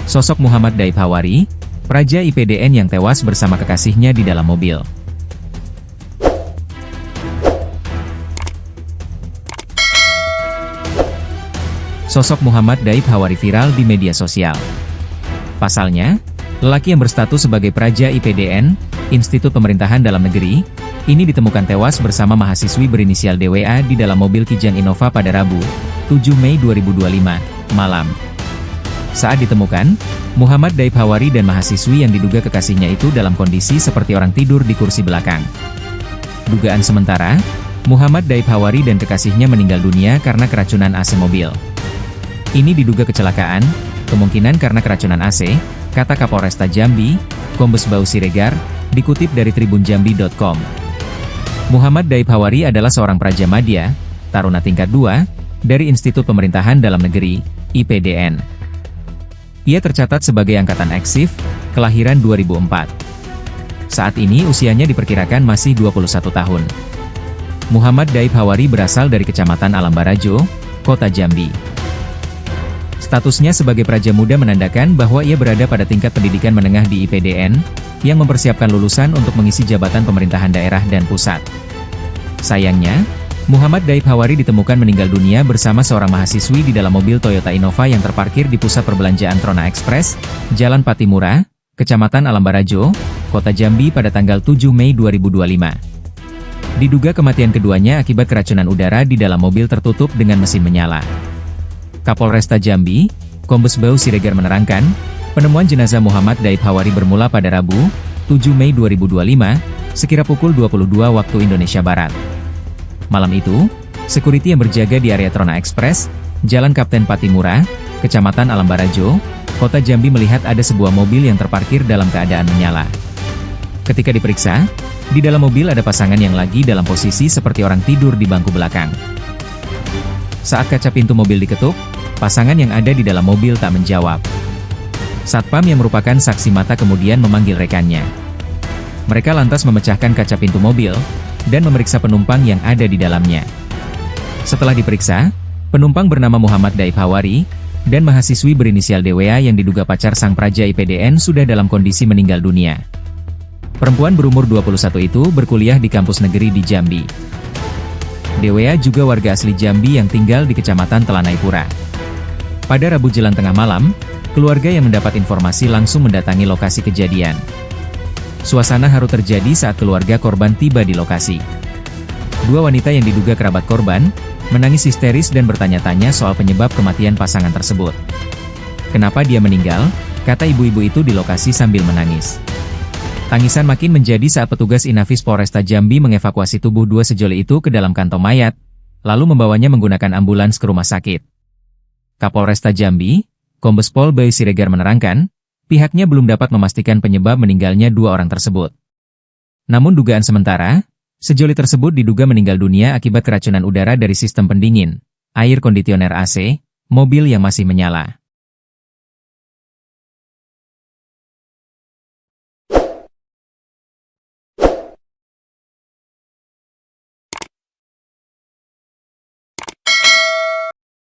Sosok Muhammad Daib Hawari, praja IPDN yang tewas bersama kekasihnya di dalam mobil. Sosok Muhammad Daib Hawari viral di media sosial. Pasalnya, lelaki yang berstatus sebagai praja IPDN, Institut Pemerintahan Dalam Negeri, ini ditemukan tewas bersama mahasiswi berinisial DWA di dalam mobil Kijang Innova pada Rabu, 7 Mei 2025, malam. Saat ditemukan, Muhammad Daib Hawari dan mahasiswi yang diduga kekasihnya itu dalam kondisi seperti orang tidur di kursi belakang. Dugaan sementara, Muhammad Daib Hawari dan kekasihnya meninggal dunia karena keracunan AC mobil. Ini diduga kecelakaan, kemungkinan karena keracunan AC, kata Kapolresta Jambi, Kombes Bau Siregar, dikutip dari tribunjambi.com. Muhammad Daib Hawari adalah seorang praja madya, taruna tingkat 2, dari Institut Pemerintahan Dalam Negeri, IPDN. Ia tercatat sebagai angkatan eksif, kelahiran 2004. Saat ini usianya diperkirakan masih 21 tahun. Muhammad Daib Hawari berasal dari Kecamatan Alam Barajo, Kota Jambi. Statusnya sebagai praja muda menandakan bahwa ia berada pada tingkat pendidikan menengah di IPDN, yang mempersiapkan lulusan untuk mengisi jabatan pemerintahan daerah dan pusat. Sayangnya, Muhammad Daib Hawari ditemukan meninggal dunia bersama seorang mahasiswi di dalam mobil Toyota Innova yang terparkir di pusat perbelanjaan Trona Express, Jalan Patimura, Kecamatan Alam Barajo, Kota Jambi pada tanggal 7 Mei 2025. Diduga kematian keduanya akibat keracunan udara di dalam mobil tertutup dengan mesin menyala. Kapolresta Jambi, Kombes Bau Siregar menerangkan, penemuan jenazah Muhammad Daib Hawari bermula pada Rabu, 7 Mei 2025, sekira pukul 22 waktu Indonesia Barat. Malam itu, security yang berjaga di area Trona Express, Jalan Kapten Patimura, Kecamatan Alam Barajo, Kota Jambi melihat ada sebuah mobil yang terparkir dalam keadaan menyala. Ketika diperiksa, di dalam mobil ada pasangan yang lagi dalam posisi seperti orang tidur di bangku belakang. Saat kaca pintu mobil diketuk, pasangan yang ada di dalam mobil tak menjawab. Satpam yang merupakan saksi mata kemudian memanggil rekannya. Mereka lantas memecahkan kaca pintu mobil, dan memeriksa penumpang yang ada di dalamnya. Setelah diperiksa, penumpang bernama Muhammad Daib Hawari, dan mahasiswi berinisial DWA yang diduga pacar sang praja IPDN sudah dalam kondisi meninggal dunia. Perempuan berumur 21 itu berkuliah di kampus negeri di Jambi. DWA juga warga asli Jambi yang tinggal di Kecamatan Telanai-Pura. Pada Rabu jelang tengah malam, keluarga yang mendapat informasi langsung mendatangi lokasi kejadian. Suasana haru terjadi saat keluarga korban tiba di lokasi. Dua wanita yang diduga kerabat korban, menangis histeris dan bertanya-tanya soal penyebab kematian pasangan tersebut. Kenapa dia meninggal? Kata ibu-ibu itu di lokasi sambil menangis. Tangisan makin menjadi saat petugas Inafis Polresta Jambi mengevakuasi tubuh dua sejoli itu ke dalam kantong mayat, lalu membawanya menggunakan ambulans ke rumah sakit. Kapolresta Jambi, Kombes Pol Bau Siregar menerangkan, pihaknya belum dapat memastikan penyebab meninggalnya dua orang tersebut. Namun dugaan sementara, sejoli tersebut diduga meninggal dunia akibat keracunan udara dari sistem pendingin, air kondisioner AC, mobil yang masih menyala.